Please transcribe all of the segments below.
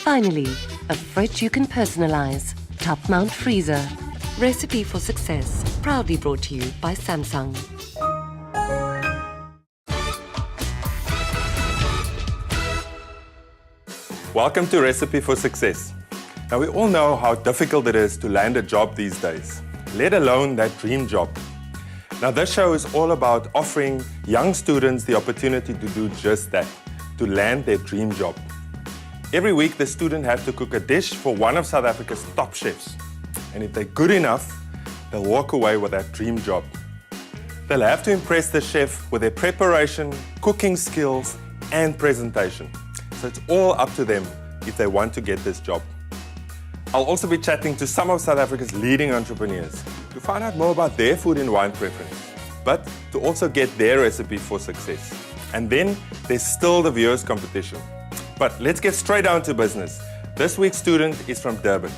finally, a fridge you can personalize. Top Mount Freezer. Recipe for Success. Proudly brought to you by Samsung. Welcome to Recipe for Success. Now, we all know how difficult it is to land a job these days, let alone that dream job. Now, this show is all about offering young students the opportunity to do just that, to land their dream job. Every week, the student has to cook a dish for one of South Africa's top chefs. And if they're good enough, they'll walk away with that dream job. They'll have to impress the chef with their preparation, cooking skills, and presentation. So it's all up to them if they want to get this job. I'll also be chatting to some of South Africa's leading entrepreneurs to find out more about their food and wine preference, but to also get their recipe for success. And then there's still the viewers competition. But let's get straight down to business. This week's student is from Durban.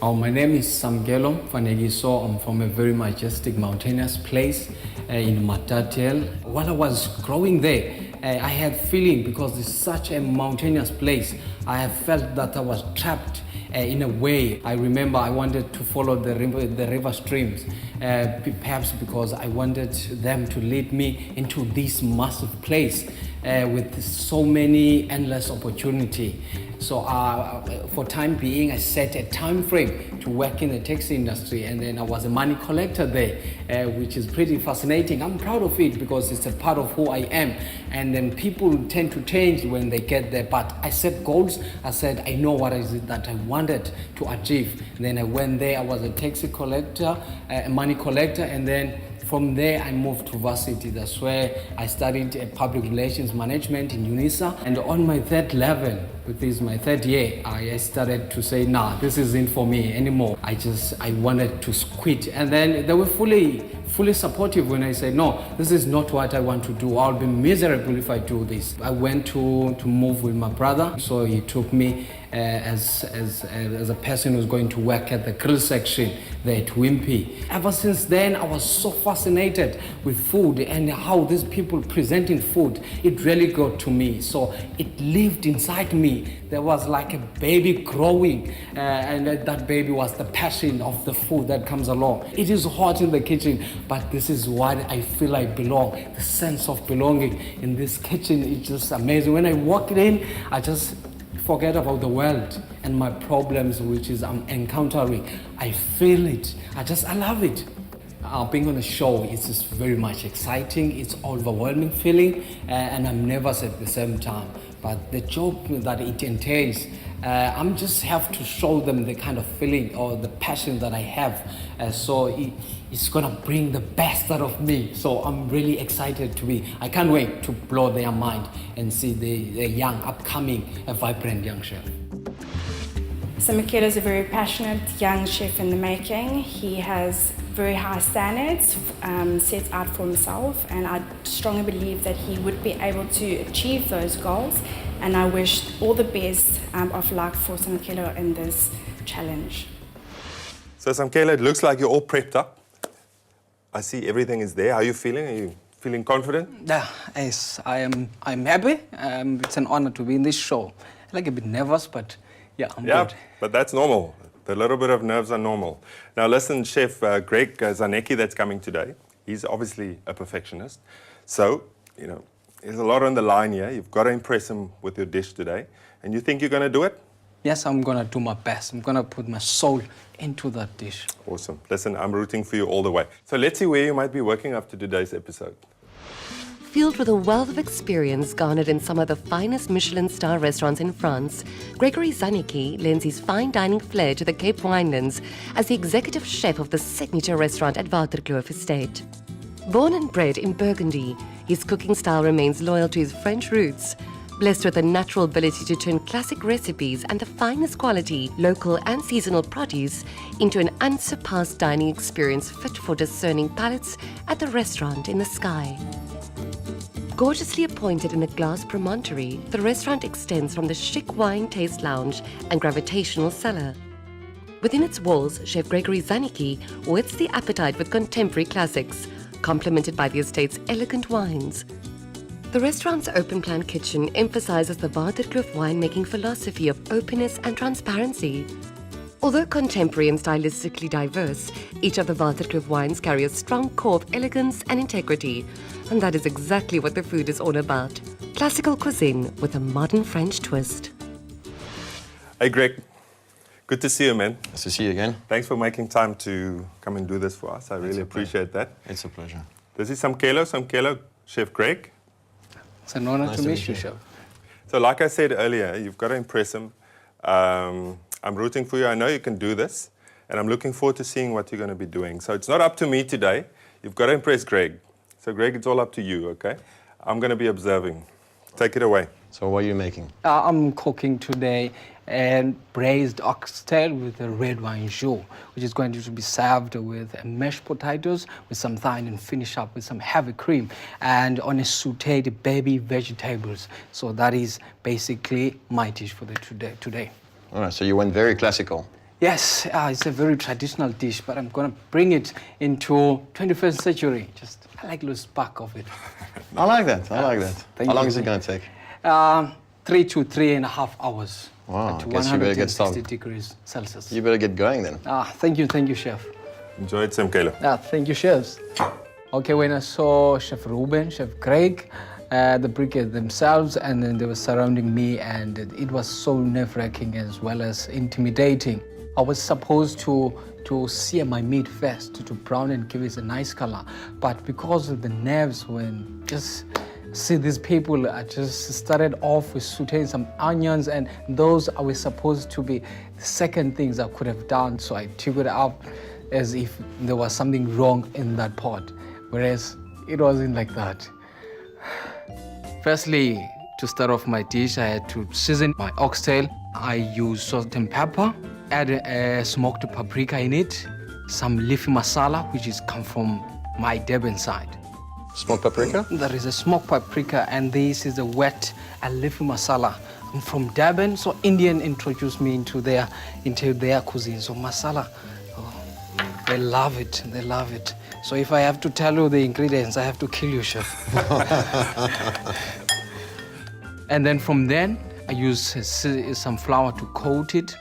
My name is Samkelo Fanegiso. I'm from a very majestic mountainous place in Matatiele. While I was growing there, I had feeling, because it's such a mountainous place, I have felt that I was trapped in a way. I remember I wanted to follow the river streams, perhaps because I wanted them to lead me into this massive place with so many endless opportunity. So for time being, I set a time frame to work in the taxi industry, and then I was a money collector there, which is pretty fascinating. I'm proud of it because it's a part of who I am. And then people tend to change when they get there, but I set goals. I said, I know what is it that I wanted to achieve. And then I went there, I was a taxi collector, a money collector, and then from there, I moved to varsity. That's where I studied public relations management in UNISA. And on my third level, which is my third year, I started to say, nah, this isn't for me anymore. I wanted to quit. And then they were fully supportive when I said, no, this is not what I want to do. I'll be miserable if I do this. I went to move with my brother. So he took me as a person who's going to work at the grill section there at Wimpy. Ever since then, I was so fascinated with food and how these people presenting food. It really got to me. So it lived inside me. There was like a baby growing, and that baby was the passion of the food that comes along. It is hot in the kitchen, but this is what I feel I belong. The sense of belonging in this kitchen is just amazing. When I walk in, I just forget about the world and my problems, which is I'm encountering. I feel it. I love it. Being on a show is just very much exciting. It's overwhelming feeling, and I'm nervous at the same time. But the job that it entails, I'm just have to show them the kind of feeling or the passion that I have. So it's gonna bring the best out of me. So I'm really excited to be. I can't wait to blow their mind and see the young, upcoming, vibrant young chef. Samkelo is a very passionate young chef in the making. He has very high standards set out for himself, and I strongly believe that he would be able to achieve those goals, and I wish all the best of luck for Samkelo in this challenge. So Samkelo, it looks like you're all prepped up. I see everything is there. How are you feeling? Are you feeling confident? Yeah, yes, I'm happy. It's an honor to be in this show. I like a bit nervous, but yeah, I'm good. But that's normal. The little bit of nerves are normal. Now listen, Chef Greg Zanecki that's coming today, he's obviously a perfectionist. So, there's a lot on the line here. You've got to impress him with your dish today. And you think you're going to do it? Yes, I'm going to do my best. I'm going to put my soul into that dish. Awesome. Listen, I'm rooting for you all the way. So let's see where you might be working after today's episode. Filled with a wealth of experience garnered in some of the finest Michelin star restaurants in France, Gregory Zanecki lends his fine dining flair to the Cape Winelands as the executive chef of the signature restaurant at Waterkloof Estate. Born and bred in Burgundy, his cooking style remains loyal to his French roots. Blessed with a natural ability to turn classic recipes and the finest quality, local and seasonal produce into an unsurpassed dining experience fit for discerning palates at the restaurant in the sky. Gorgeously appointed in a glass promontory, the restaurant extends from the chic wine taste lounge and gravitational cellar. Within its walls, Chef Gregory Zanecki whets the appetite with contemporary classics, complemented by the estate's elegant wines. The restaurant's open-plan kitchen emphasizes the Waterkloof winemaking philosophy of openness and transparency. Although contemporary and stylistically diverse, each of the Waterkloof wines carry a strong core of elegance and integrity, and that is exactly what the food is all about. Classical cuisine with a modern French twist. Hey, Greg. Good to see you, man. Nice to see you again. Thanks for making time to come and do this for us. I really appreciate that. It's a pleasure. This is Samkelo, Chef Greg. It's an honor Nice to to meet meet you, you. Chef. So like I said earlier, you've got to impress him. I'm rooting for you. I know you can do this. And I'm looking forward to seeing what you're going to be doing. So it's not up to me today. You've got to impress Greg. So Greg, it's all up to you, okay? I'm going to be observing. Take it away. So what are you making? I'm cooking today a braised oxtail with a red wine jus, which is going to be served with mashed potatoes with some thyme and finish up with some heavy cream and on a sauteed baby vegetables. So that is basically my dish for the today. All right, so you went very classical. Yes, it's a very traditional dish, but I'm going to bring it into 21st century. I like a little spark of it. I like that. I like that. Thank How long you. is it going to take? 3 to 3.5 hours. Wow, At I guess you better get 160 started. degrees Celsius. You better get going then. Thank you, Chef. Enjoy it, Samkelo. Thank you, chefs. Okay, when I saw Chef Ruben, Chef Greg, the brigade themselves, and then they were surrounding me, and it was so nerve-wracking as well as intimidating. I was supposed to sear my meat first to brown and give it a nice color, but because of the nerves, when just see these people, I just started off with sauteing some onions, and those were supposed to be the second things I could have done, so I took it up as if there was something wrong in that pot, whereas it wasn't like that. Firstly, to start off my dish, I had to season my oxtail. I used salt and pepper, add a smoked paprika in it, some leafy masala, which is come from my Durban side. Smoked paprika? There is a smoked paprika, and this is a wet leafy masala. I'm from Durban, so Indian introduced me into their cuisine. So masala, they love it. They love it. So if I have to tell you the ingredients, I have to kill you, chef. And then from then, I use some flour to coat it,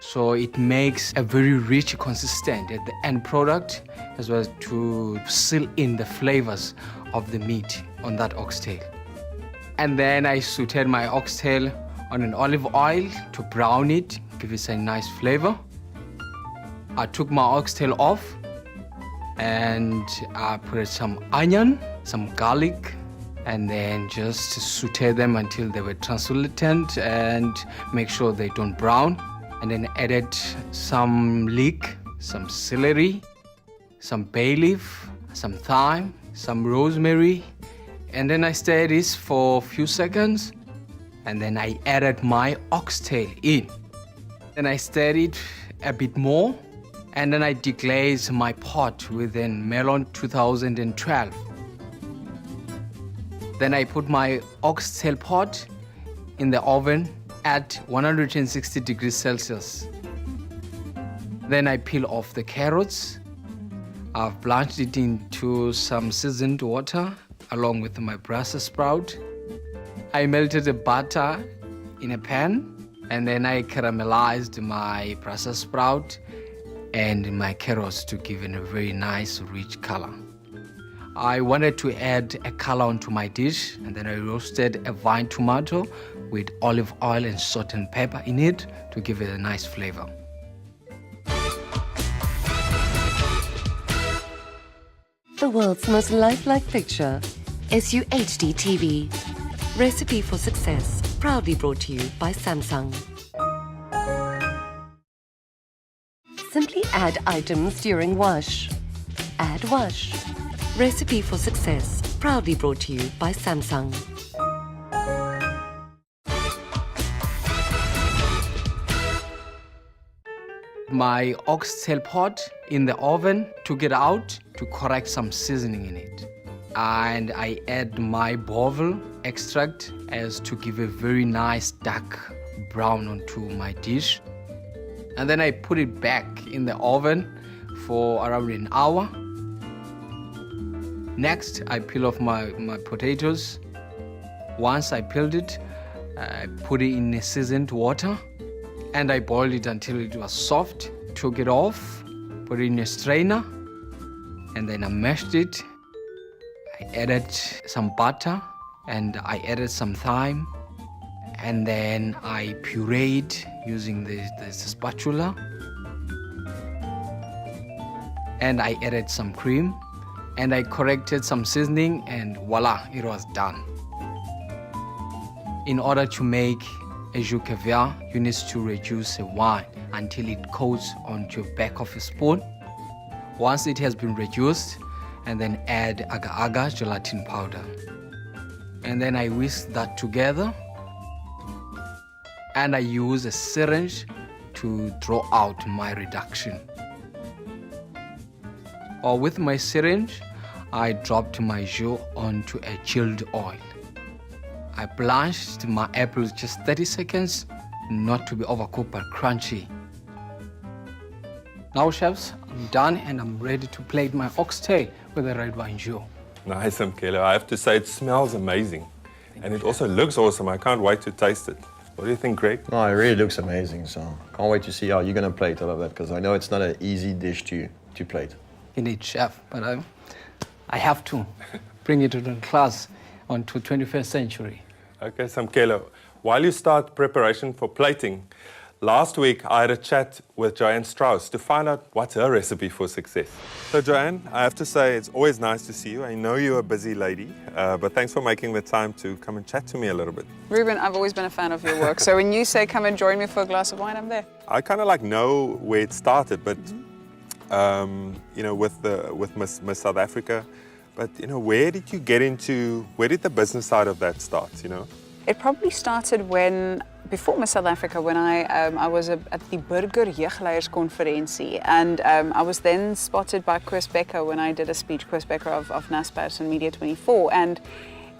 so it makes a very rich consistent at the end product, as well as to seal in the flavors of the meat on that oxtail. And then I sauteed my oxtail on an olive oil to brown it, give it a nice flavor. I took my oxtail off and I put some onion, some garlic, and then just saute them until they were translucent and make sure they don't brown. And then added some leek, some celery, some bay leaf, some thyme, some rosemary. And then I stirred this for a few seconds, and then I added my oxtail in. Then I stirred it a bit more, and then I deglazed my pot with a Melon 2012. Then I put my oxtail pot in the oven at 160 degrees Celsius. Then I peel off the carrots. I've blanched it into some seasoned water along with my Brussels sprout. I melted the butter in a pan, and then I caramelized my Brussels sprout and my carrots to give it a very nice rich color. I wanted to add a color onto my dish, and then I roasted a vine tomato with olive oil and salt and pepper in it to give it a nice flavor. The world's most lifelike picture, SUHD TV. Recipe for Success, proudly brought to you by Samsung. Simply add items during wash. Add wash. Recipe for Success, proudly brought to you by Samsung. My oxtail pot in the oven, took it out to correct some seasoning in it. And I add my bovril extract as to give a very nice dark brown onto my dish. And then I put it back in the oven for around an hour. Next, I peel off my potatoes Once I peeled it, I put it in seasoned water and I boiled it until it was soft. Took it off, put it in a strainer, and then I mashed it. I added some butter and I added some thyme, and then I pureed using the spatula. And I added some cream and I corrected some seasoning, and voila, it was done. In order to make a jus caviar, you need to reduce the wine until it coats onto the back of a spoon. Once it has been reduced, and then add agar-agar gelatin powder. And then I whisk that together, and I use a syringe to draw out my reduction. Or with my syringe, I dropped my jus onto a chilled oil. I blanched my apples just 30 seconds, not to be overcooked but crunchy. Now, chefs, I'm done and I'm ready to plate my oxtail with a red wine jus. Nice, Mkelo. I have to say, it smells amazing. And it also looks awesome. I can't wait to taste it. What do you think, Greg? No, it really looks amazing. So can't wait to see how you're going to plate all of that, because I know it's not an easy dish to plate. Indeed, chef, but I have to bring it to the class onto 21st century. Okay, Samkelo, while you start preparation for plating, last week I had a chat with Joanne Strauss to find out what's her recipe for success. So Joanne, I have to say it's always nice to see you. I know you're a busy lady, but thanks for making the time to come and chat to me a little bit. Ruben, I've always been a fan of your work, so when you say come and join me for a glass of wine, I'm there. I kind of know where it started, but you know, with Miss South Africa. But you know, where did the business side of that start? You know, it probably started before Miss South Africa, when I was at the Burger Jeugleierskonferensie, and I was then spotted by Koos Becker when I did a speech, Koos Becker of Naspers and Media 24, and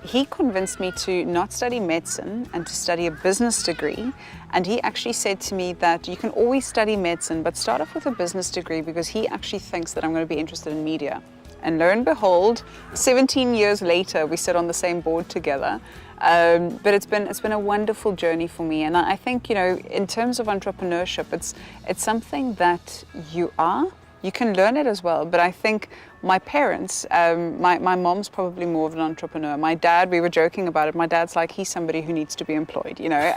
he convinced me to not study medicine and to study a business degree. And he actually said to me that you can always study medicine, but start off with a business degree, because he actually thinks that I'm going to be interested in media. And lo and behold, 17 years later, we sit on the same board together. But it's been a wonderful journey for me. And I think, you know, in terms of entrepreneurship, it's something that you can learn it as well. But I think my parents, my mom's probably more of an entrepreneur. My dad, we were joking about it. My dad's like, he's somebody who needs to be employed, you know.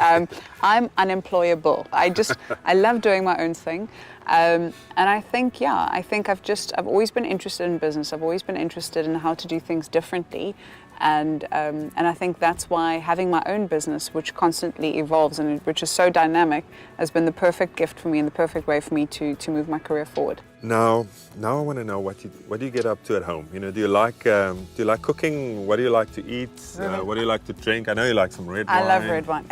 I'm unemployable. I love doing my own thing. And I think, I've always been interested in business. I've always been interested in how to do things differently. And I think that's why having my own business, which constantly evolves and which is so dynamic, has been the perfect gift for me and the perfect way for me to move my career forward. Now I want to know what do you get up to at home? You know, do you like cooking? What do you like to eat? What do you like to drink? I know you like some red wine. I love red wine.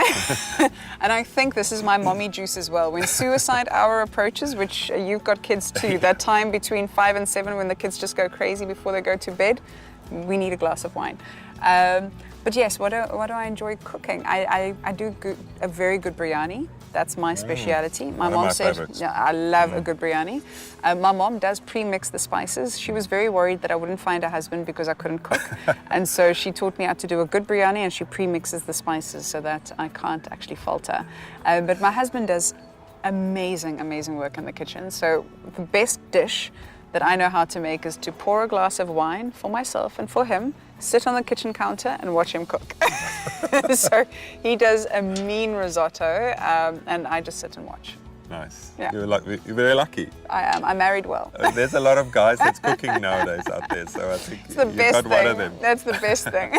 And I think this is my mommy juice as well. When suicide hour approaches, which you've got kids too, that time between 5 and 7 when the kids just go crazy before they go to bed, we need a glass of wine. But yes, what do I enjoy cooking? I do a very good biryani. That's my speciality. My mom said, yeah, I love a good biryani. My mom does pre-mix the spices. She was very worried that I wouldn't find a husband because I couldn't cook. And so she taught me how to do a good biryani, and she pre-mixes the spices so that I can't actually falter. But my husband does amazing, amazing work in the kitchen. So the best dish that I know how to make is to pour a glass of wine for myself and for him, sit on the kitchen counter and watch him cook. So he does a mean risotto, and I just sit and watch. Nice. Yeah. You're very lucky. I am. I married well. There's a lot of guys that's cooking nowadays out there, so I think you've got one of them. That's the best thing.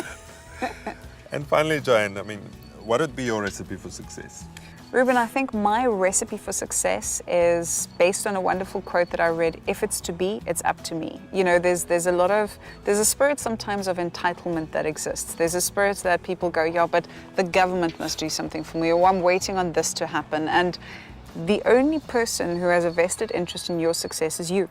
And finally, Joanne, I mean, what would be your recipe for success? Ruben, I think my recipe for success is based on a wonderful quote that I read: if it's to be, it's up to me. You know, there's a spirit sometimes of entitlement that exists. There's a spirit that people go, yeah, but the government must do something for me, or I'm waiting on this to happen. And the only person who has a vested interest in your success is you.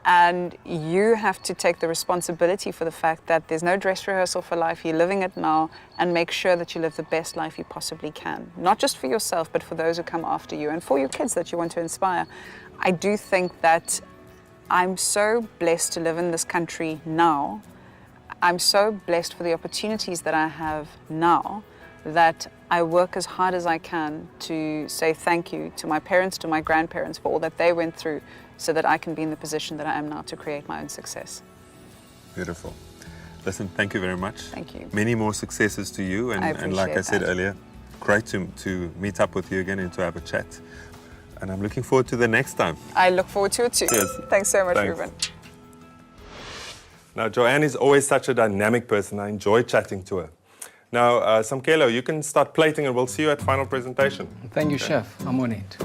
And you have to take the responsibility for the fact that there's no dress rehearsal for life. You're living it now, and make sure that you live the best life you possibly can. Not just for yourself, but for those who come after you and for your kids that you want to inspire. I do think that I'm so blessed to live in this country now, I'm so blessed for the opportunities that I have now that I work as hard as I can to say thank you to my parents, to my grandparents for all that they went through so that I can be in the position that I am now to create my own success. Beautiful. Listen, thank you very much. Thank you. Many more successes to you. I And like I appreciate said that. earlier, great to meet up with you again and to have a chat. And I'm looking forward to the next time. I look forward to it too. Cheers. Thanks so much, Thanks. Ruben. Now, Joanne is always such a dynamic person. I enjoy chatting to her. Now, Samkelo, you can start plating and we'll see you at final presentation. Thank you, Chef. I'm on it.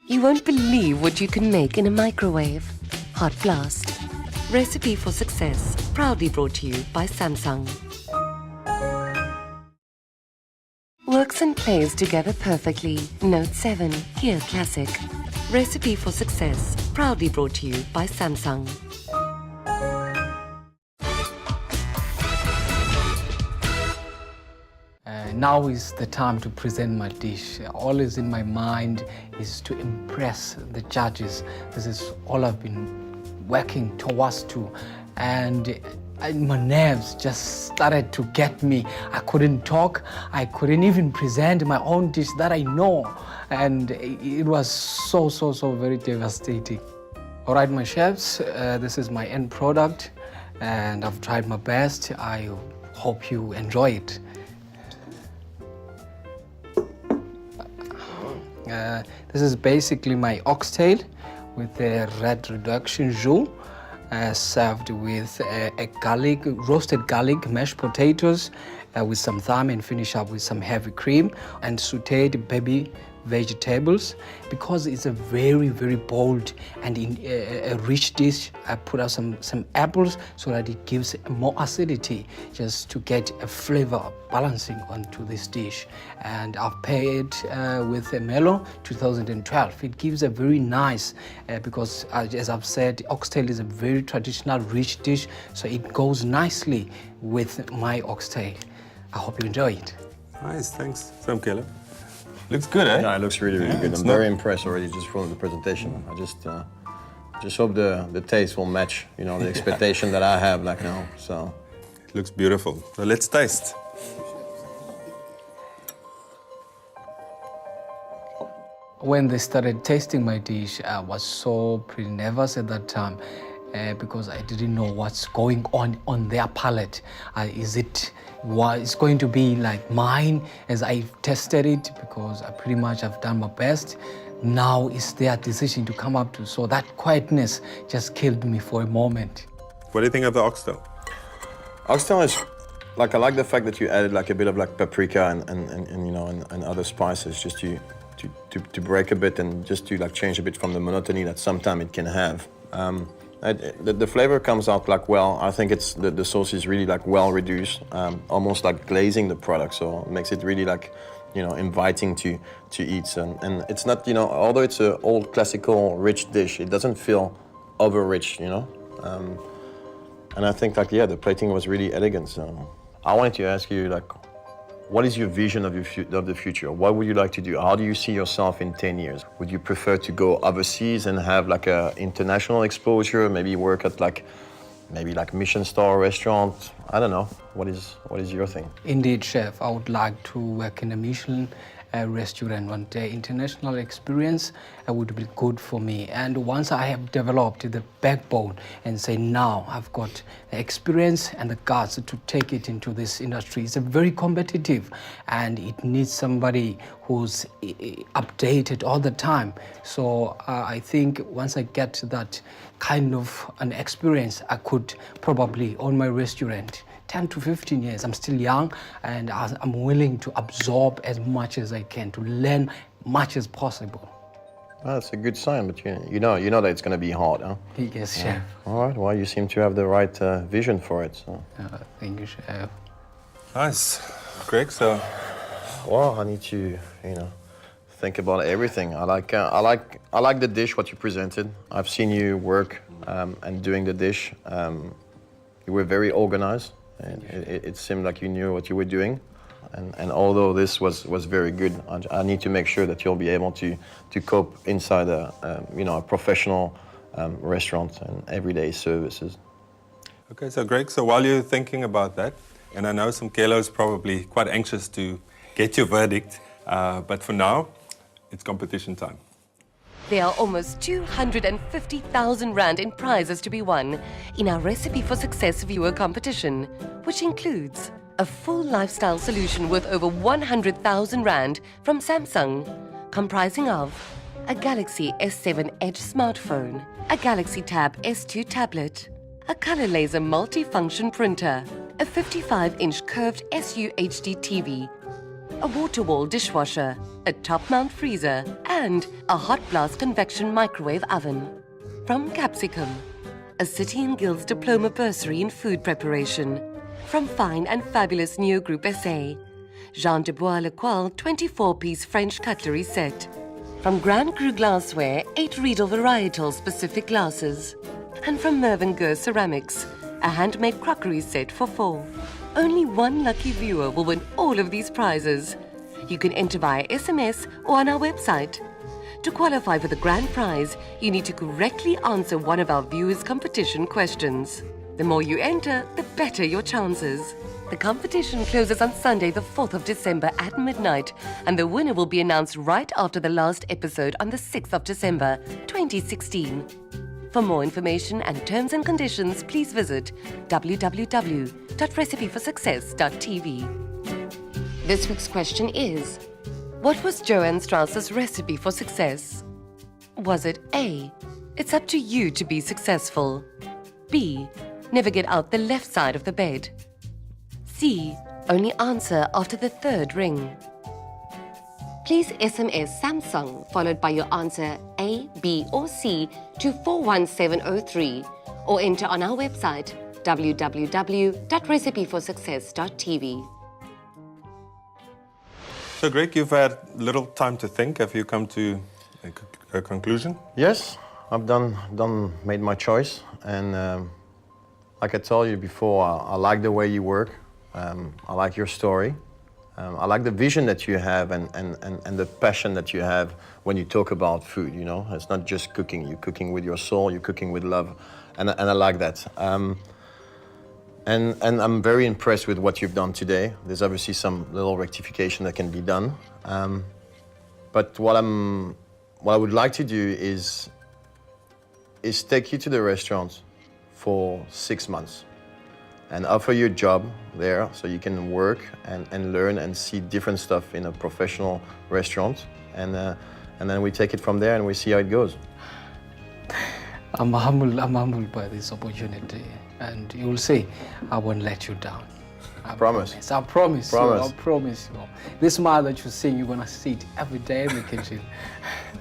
You won't believe what you can make in a microwave. Hot Blast. Recipe for Success. Proudly brought to you by Samsung. Works and plays together perfectly. Note 7. Here Classic. Recipe for Success. Proudly brought to you by Samsung. Now is the time to present my dish. All is in my mind is to impress the judges. This is all I've been working towards to. And my nerves just started to get me. I couldn't talk. I couldn't even present my own dish that I know. And it was so very devastating. All right, my chefs, this is my end product. And I've tried my best. I hope you enjoy it. This is basically my oxtail with a red reduction jus, served with roasted garlic, mashed potatoes, with some thyme, and finish up with some heavy cream and sauteed baby vegetables. Because it's a very bold and a rich dish, I put out some apples so that it gives more acidity, just to get a flavor balancing onto this dish. And I've paired with a melon 2012. It gives a very nice, because as I've said, oxtail is a very traditional rich dish, so it goes nicely with my oxtail. I hope you enjoy it. Nice, thanks, Samkelo. Looks good, eh? Yeah, it looks really good. I'm very impressed already just from the presentation. I just hope the taste will match, you know, the expectation that I have like now. So It looks beautiful. So let's taste. When they started tasting my dish, I was so pretty nervous at that time because I didn't know what's going on their palate. It's going to be like mine as I tested it, because I pretty much have done my best. Now it's their decision to come up to. So that quietness just killed me for a moment. What do you think of the oxtail? oxtail is like, I like the fact that you added like a bit of like paprika and you know and other spices just to break a bit and just to like change a bit from the monotony that sometimes it can have. The flavor comes out like well. I think it's the sauce is really like well reduced, almost like glazing the product, so it makes it really like, you know, inviting to eat. And it's not, you know, although it's an old classical rich dish, it doesn't feel over rich, you know. And I think like, yeah, the plating was really elegant. So I wanted to ask you, like, what is your vision of the future? What would you like to do? How do you see yourself in 10 years? Would you prefer to go overseas and have like a international exposure, maybe work at like, maybe like Michelin star restaurant? I don't know. What is your thing? Indeed, chef, I would like to work in a Michelin restaurant one day. International experience would be good for me. And once I have developed the backbone and say, now I've got the experience and the guts to take it into this industry. It's a very competitive and it needs somebody who's updated all the time. So I think once I get that kind of an experience, I could probably own my restaurant. 10 to 15 years. I'm still young and I'm willing to absorb as much as I can, to learn much as possible. Well, that's a good sign, but you know that it's going to be hard, huh? Yes, chef. All right, well, you seem to have the right vision for it. So. Thank you, chef. Nice. Greg, so Well, I need to, think about everything. I like the dish, what you presented. I've seen you work and doing the dish. You were very organized, and it seemed like you knew what you were doing. And although this was very good, I need to make sure that you'll be able to cope inside a professional restaurant and everyday services. okay, so Greg, so while you're thinking about that, and I know Samkelo's probably quite anxious to get your verdict, but for now, it's competition time. There are almost 250,000 Rand in prizes to be won in our Recipe for Success viewer competition, which includes a full lifestyle solution worth over 100,000 Rand from Samsung, comprising of a Galaxy S7 Edge smartphone, a Galaxy Tab S2 tablet, a color laser multi-function printer, a 55-inch curved SUHD TV, a water wall dishwasher, a top-mount freezer, and a hot blast convection microwave oven. From Capsicum, a City and Guilds diploma bursary in food preparation. From Fine and Fabulous Neo Group SA, Jean de Bois Lequal 24-piece French cutlery set. From Grand Cru Glassware, 8 Riedel varietal specific glasses. And from Mervyn Gurr Ceramics, a handmade crockery set for 4. Only one lucky viewer will win all of these prizes. You can enter via SMS or on our website. To qualify for the grand prize, you need to correctly answer one of our viewers' competition questions. The more you enter, the better your chances. The competition closes on Sunday, the 4th of December at midnight, and the winner will be announced right after the last episode on the 6th of December, 2016. For more information and terms and conditions, please visit www.recipeforsuccess.tv. This week's question is, what was Johann Strauss's recipe for success? Was it A, it's up to you to be successful? B, never get out the left side of the bed? C, only answer after the 3rd ring? Please SMS Samsung followed by your answer A, B or C to 41703 or enter on our website www.recipeforsuccess.tv. So Greg, you've had little time to think. Have you come to a conclusion? Yes, I've made my choice, and like I told you before, I like the way you work. I like your story. I like the vision that you have and the passion that you have when you talk about food, It's not just cooking. You're cooking with your soul, you're cooking with love, and I like that. And I'm very impressed with what you've done today. There's obviously some little rectification that can be done. But what I would like to do is take you to the restaurant for 6 months and offer you a job there so you can work and learn and see different stuff in a professional restaurant. And then we take it from there and we see how it goes. I'm humbled by this opportunity, and you will see I won't let you down. I promise. I promise you. This smile that you see, you're gonna see it every day in the kitchen.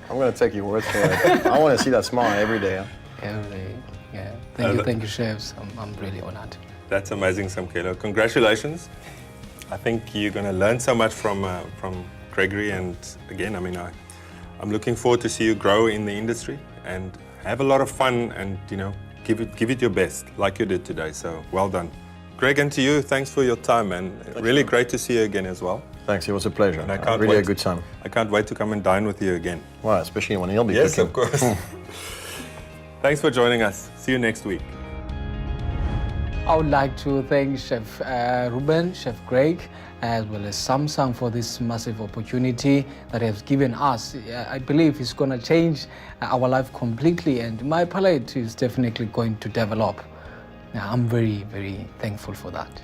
I'm gonna take your word for it. I want to see that smile every day. Every day, yeah. Thank you, chefs. I'm really honored. That's amazing, Samkelo. Congratulations. I think you're going to learn so much from Gregory, and again, I'm looking forward to see you grow in the industry and have a lot of fun and, give it your best like you did today. So well done. Greg, and to you, thanks for your time, and really great to see you again as well. Thanks, it was a pleasure. And I can't really wait, a good time. I can't wait to come and dine with you again. Well, especially when he'll be yes, cooking. Of course. Thanks for joining us. See you next week. I would like to thank Chef Ruben, Chef Greg, as well as Samsung for this massive opportunity that has given us. I believe it's going to change our life completely, and my palate is definitely going to develop. I'm very, very thankful for that.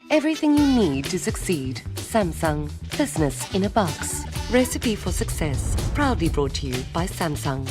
Everything you need to succeed. Samsung. Business in a box. Recipe for Success. Proudly brought to you by Samsung.